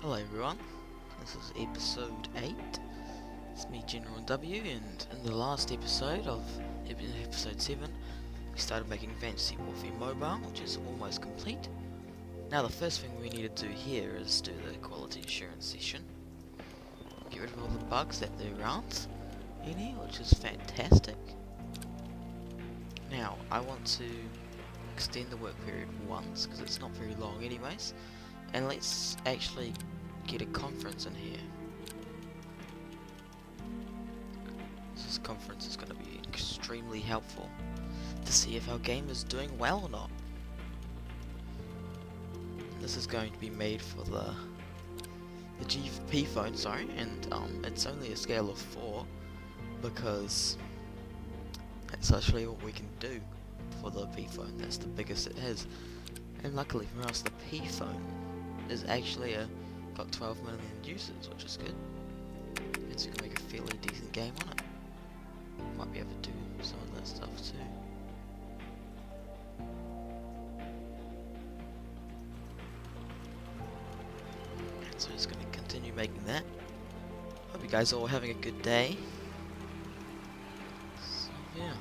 Hello everyone, this is episode 8. It's me, General W, and in the last episode of episode 7, we started making Fantasy Warfare Mobile, which is almost complete. Now the first thing we need to do here is do the quality assurance session. Get rid of all the bugs that there aren't any, which is fantastic. Now, I want to extend the work period once, because it's not very long anyways, and let's actually get a conference in here. This conference is going to be extremely helpful to see if our game is doing well or not. This is going to be made for the GP phone, and it's only a scale of 4 because that's actually what we can do for the P phone. That's the biggest it has, and luckily for us, the P phone is actually got 12 million users, which is good. Means we can make a fairly decent game on it. Might be able to do some of that stuff too. So just going to continue making that. Hope you guys are all having a good day. So yeah.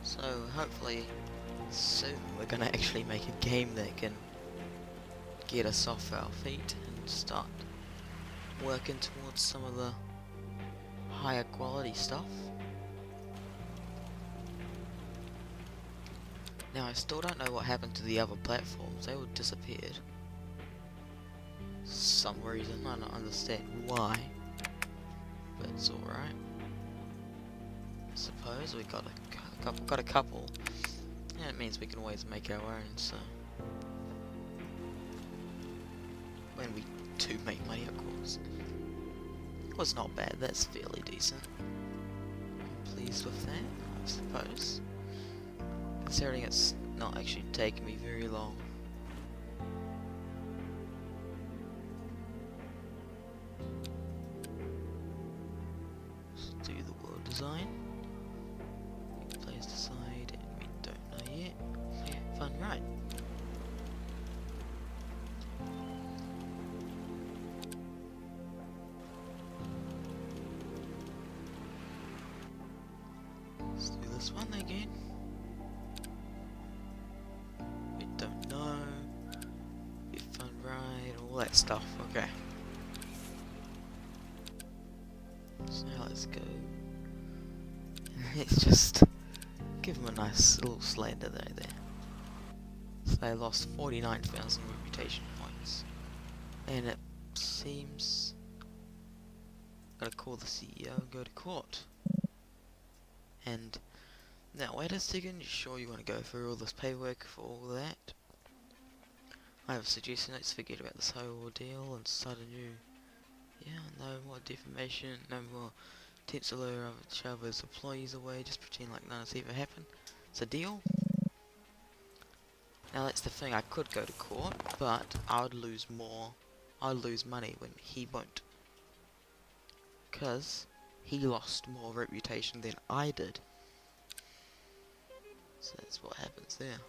So hopefully soon we're going to actually make a game that can get us off our feet and start working towards some of the higher quality stuff. Now I still don't know what happened to the other platforms. They all disappeared. Some reason, I don't understand why, but it's alright. I suppose we got a couple, and it means we can always make our own, so when we do make money, of course. Well, it's not bad, that's fairly decent. I'm pleased with that, I suppose, considering it's not actually taking me very long. Let's do the world design. Players decide, and we don't know yet. Yeah, fun, right? Let's do this one again. We don't know. Be fun, right? All that stuff. Okay. So now let's go. Let's just give them a nice little slander there. So they lost 49,000 reputation points, and it seems gotta call the CEO and go to court. And now wait a second, you sure you want to go through all this paperwork for all that? I have a suggestion, let's forget about this whole ordeal and start a new. Yeah, no more defamation, no more attempts to lure each other's employees away, just pretend like none has ever happened. It's a deal? Now that's the thing, I could go to court, but I would lose more. I would lose money when he won't. Because he lost more reputation than I did. So that's what happens there.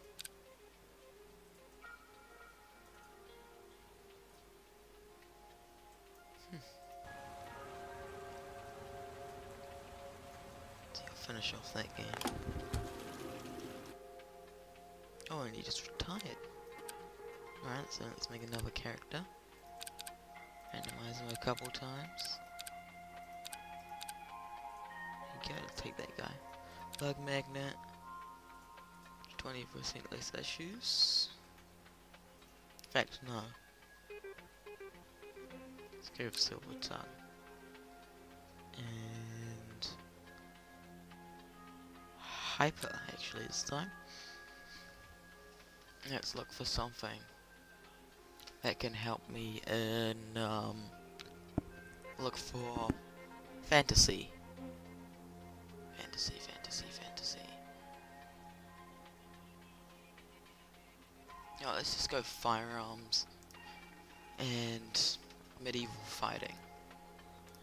So I'll finish off that game. Oh, and he just retired. Alright, so let's make another character. Randomize him a couple times. There you go, let's take that guy. Bug magnet. 20% less issues. In fact, no. Let's go with Silver Tongue. And Hyper, actually, this time. Let's look for something that can help me in, look for fantasy. Fantasy. Oh, let's just go firearms and medieval fighting.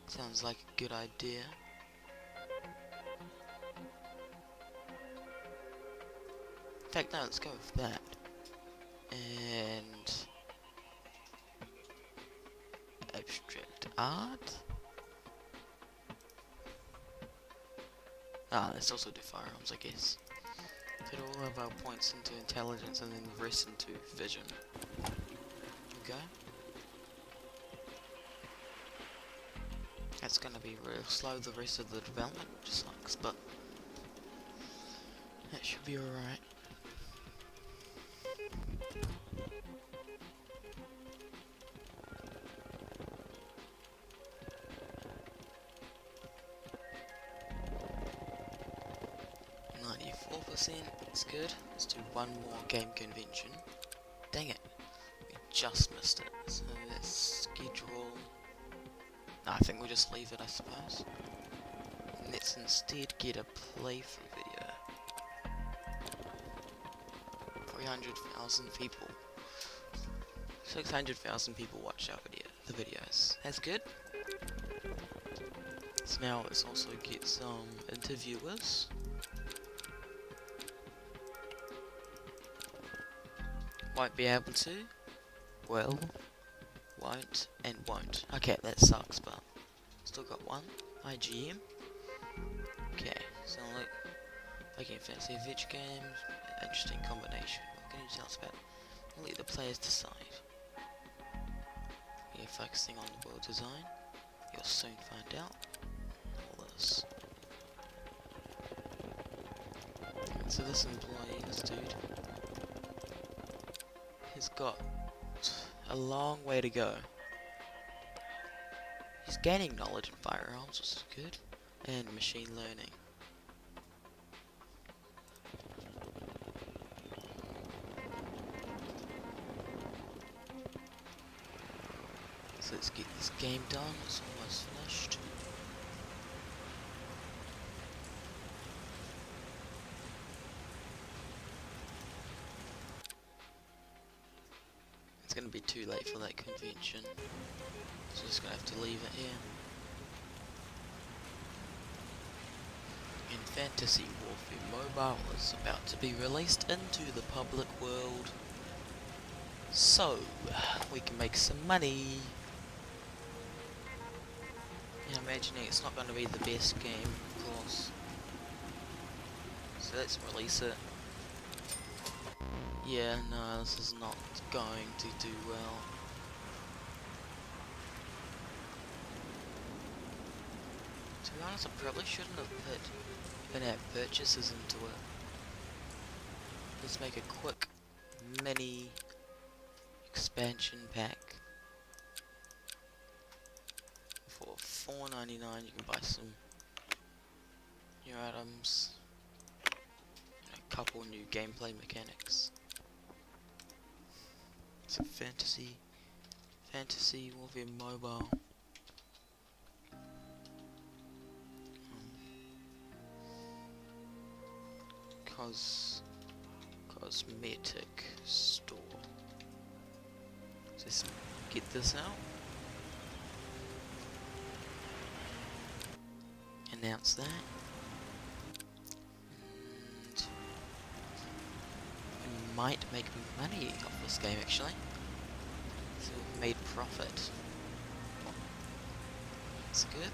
Sounds like a good idea. fact, no, let's go with that. And abstract art. Ah, let's also do firearms, I guess. Put all of our points into intelligence and then the rest into vision. Okay. That's gonna be real slow the rest of the development, which sucks, but that should be alright. That's good. Let's do one more game convention. Dang it, we just missed it. So let's schedule. No, I think we'll just leave it, I suppose. Let's instead get a playthrough video. 300,000 people. 600,000 people watched our the videos. That's good. So now let's also get some interviewers. Might be able to. Well, won't and won't. Okay, that sucks, but still got one. IGM. Okay, so like in fantasy video games, interesting combination. What can you tell us about? We'll let the players decide. We're focusing on the world design. You'll soon find out. All this. So this employee, this dude, has got a long way to go. He's gaining knowledge in firearms, which is good, and machine learning. So let's get this game done. It's almost finished. It's gonna be too late for that convention, so just gonna have to leave it here. And Fantasy Warfare Mobile is about to be released into the public world, so we can make some money. And I'm imagining it's not going to be the best game, of course. So let's release it. Yeah, no, this is not going to do well. To be honest, I probably shouldn't have put in-app purchases into it. Let's make a quick mini expansion pack. For $4.99 you can buy some new items and a couple new gameplay mechanics. It's a Fantasy Warfare Mobile. Cosmetic store. Just get this out. Announce that. And we might make money off this game actually. So we've made profit. That's good.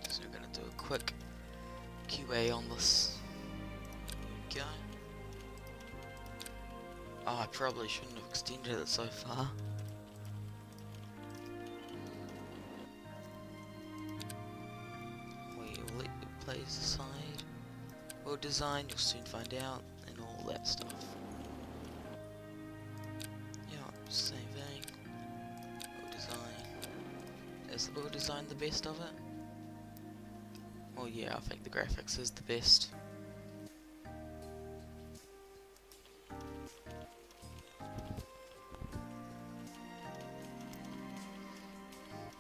So we're gonna do a quick QA on this. There we go. Oh, I probably shouldn't have extended it so far. We'll let the players decide. Well designed, you'll soon find out, and all that stuff. Yeah, same thing. Well design. Is the well design the best of it? Well, yeah, I think the graphics is the best.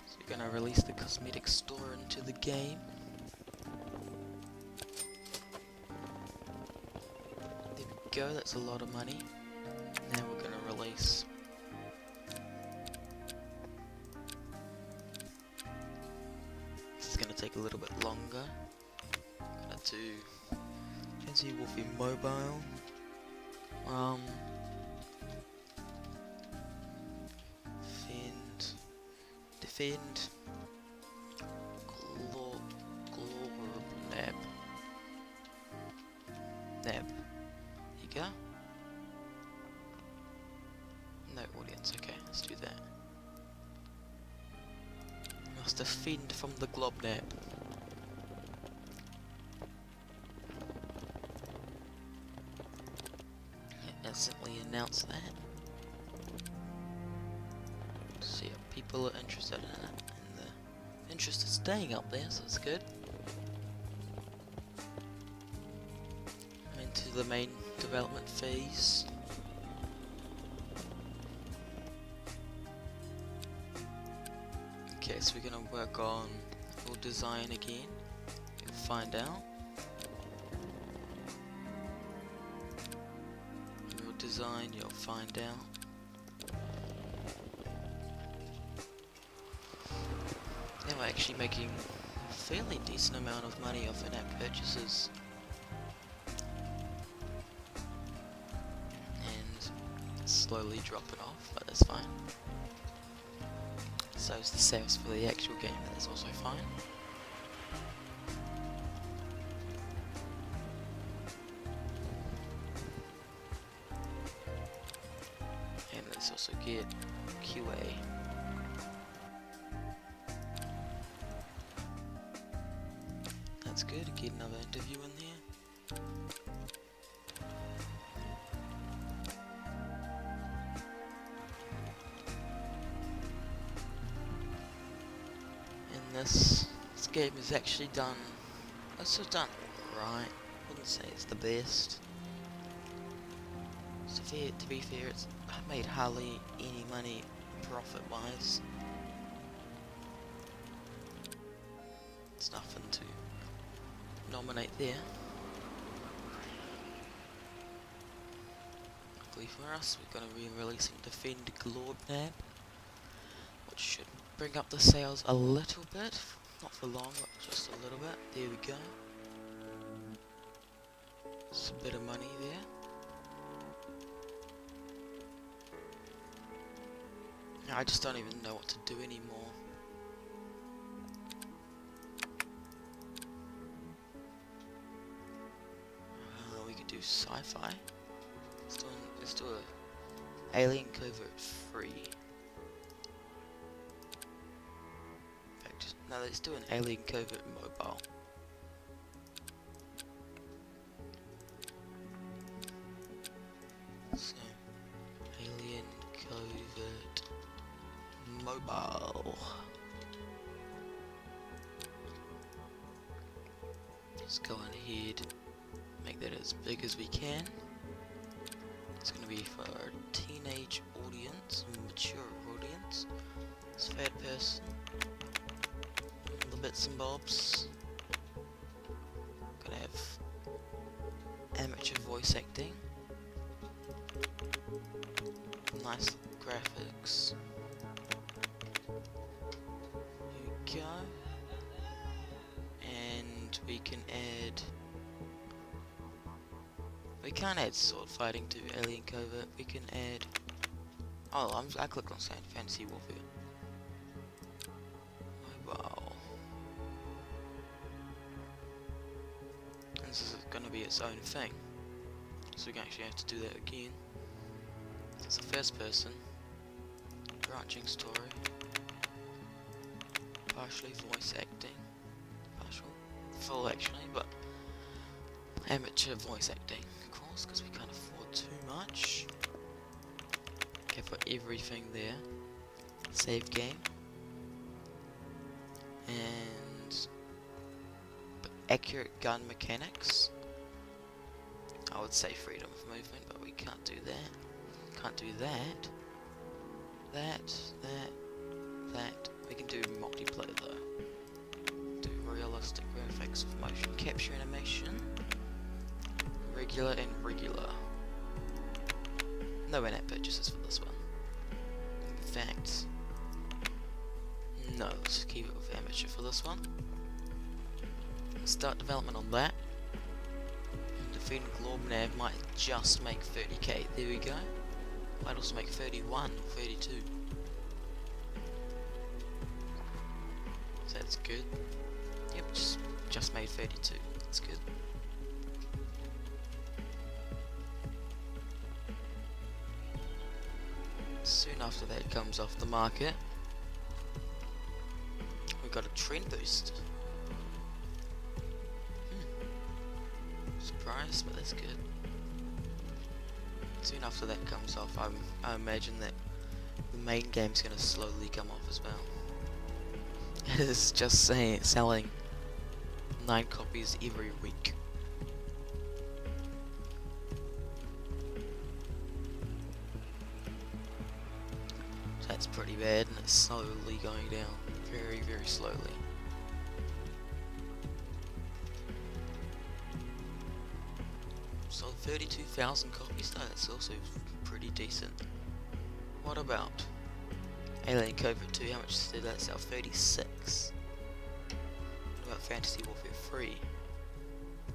So we're gonna release the cosmetic store into the game. There we go, that's a lot of money. Now we're gonna release take a little bit longer. I'm gonna do Fantasy Warfare Mobile. Defend. Nab. You go. No audience. Okay, let's do that. Must defend from the glob nab. Instantly announce that. See if people are interested in it, and the interest is staying up there, so it's good. I'm into the main development phase. Okay, so we're gonna work on full design again. You'll find out. Design, you'll find out. Now we're actually making a fairly decent amount of money off in-app purchases. And slowly dropping off, but that's fine. So is the sales for the actual game, that's also fine. Let's also get QA. That's good, get another interview in there. And this game is actually done, it's done right. I wouldn't say it's the best. To be fair, it's made hardly any money profit-wise. It's nothing to nominate there. Luckily for us, we're going to be releasing Defend Globnab, which should bring up the sales a little bit. Not for long, but just a little bit. There we go. It's a bit of money there. I just don't even know what to do anymore. We could do sci-fi. Let's do a Alien Covert free. In fact, no, let's do an Alien Covert mobile. So, Alien Covert mobile. Just go ahead, make that as big as we can. It's going to be for a teenage audience, a mature audience. It's third person, all the bits and bobs. Gonna have amateur voice acting, nice graphics. Go, and we can add. We can't add sword fighting to Alien Covert. We can add. Oh, I clicked on Fantasy Warfare Mobile. This is going to be its own thing, so we actually have to do that again. It's a first person, branching story. Partially voice acting, full actually, but amateur voice acting, of course, because we can't afford too much. Okay, for everything there, save game, and accurate gun mechanics. I would say freedom of movement, but we can't do that. Can't do that. That. We can do multiplayer though. Do realistic graphics with motion capture animation. Regular and regular. No in-app purchases for this one. In fact, no, let's keep it with amateur for this one. start development on that. And defeating Glorbnav might just make 30k. There we go. Might also make 31 or 32. So that's good. Yep, just made 32. That's good. Soon after that comes off the market. We got a trend boost. Surprised, but that's good. Soon after that comes off, I imagine that the main game's gonna slowly come off as well. It is just selling 9 copies every week. So that's pretty bad, and it's slowly going down. Very, very slowly. So 32,000 copies though, that's also pretty decent. What about Alien Covert 2? How much did that sell? 36. What about Fantasy Warfare 3?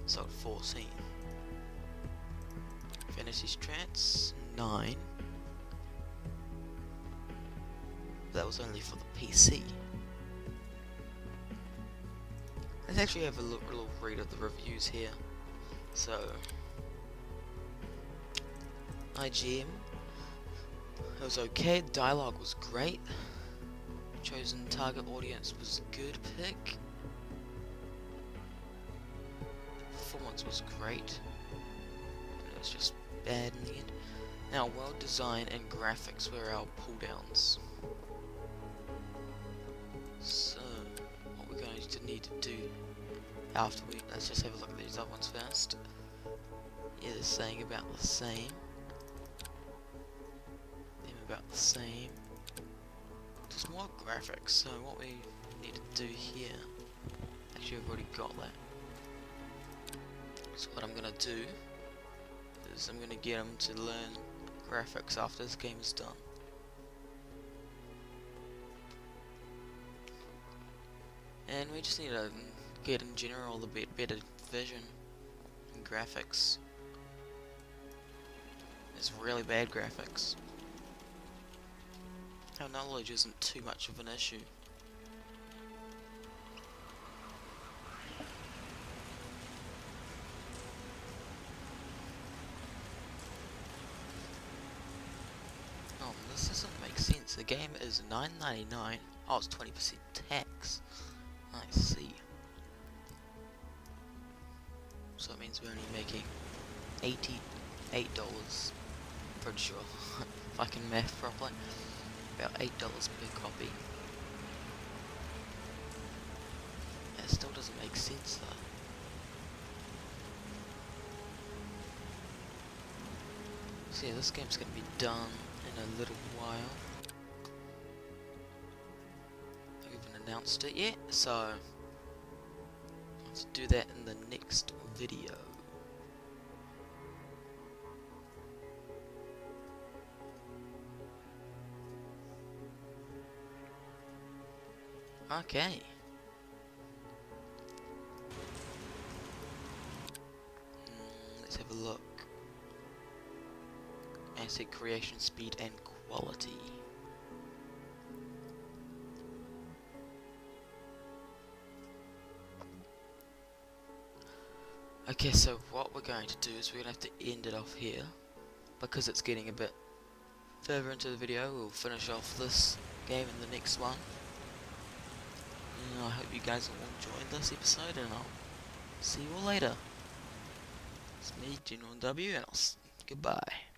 Sold 14. Fantasy Trance 9. That was only for the PC. Let's actually have a little read of the reviews here. So, IGM, it was okay, dialogue was great, chosen target audience was a good pick, performance was great, and it was just bad in the end. Now, well design and graphics were our pull downs. So, what we're going to need to do after let's just have a look at these other ones first. Yeah, they're saying about the same. About the same. Just more graphics. So what we need to do here, actually I've already got that. So what I'm gonna do is I'm gonna get them to learn graphics after this game is done. And we just need to get in general a bit better vision and graphics. It's really bad graphics. Our knowledge isn't too much of an issue. Oh, this doesn't make sense. The game is $9.99. Oh, it's 20% tax. I see. So it means we're only making $88. Pretty sure, if I can math properly. About $8 per copy. It still doesn't make sense though. So yeah, this game's gonna be done in a little while. I haven't announced it yet, so let's do that in the next video. Okay. Let's have a look. Asset creation speed and quality. Okay, so what we're going to do is we're going to have to end it off here. Because it's getting a bit further into the video, we'll finish off this game in the next one. I hope you guys all enjoyed this episode, and I'll see you all later. It's me, General W, and goodbye.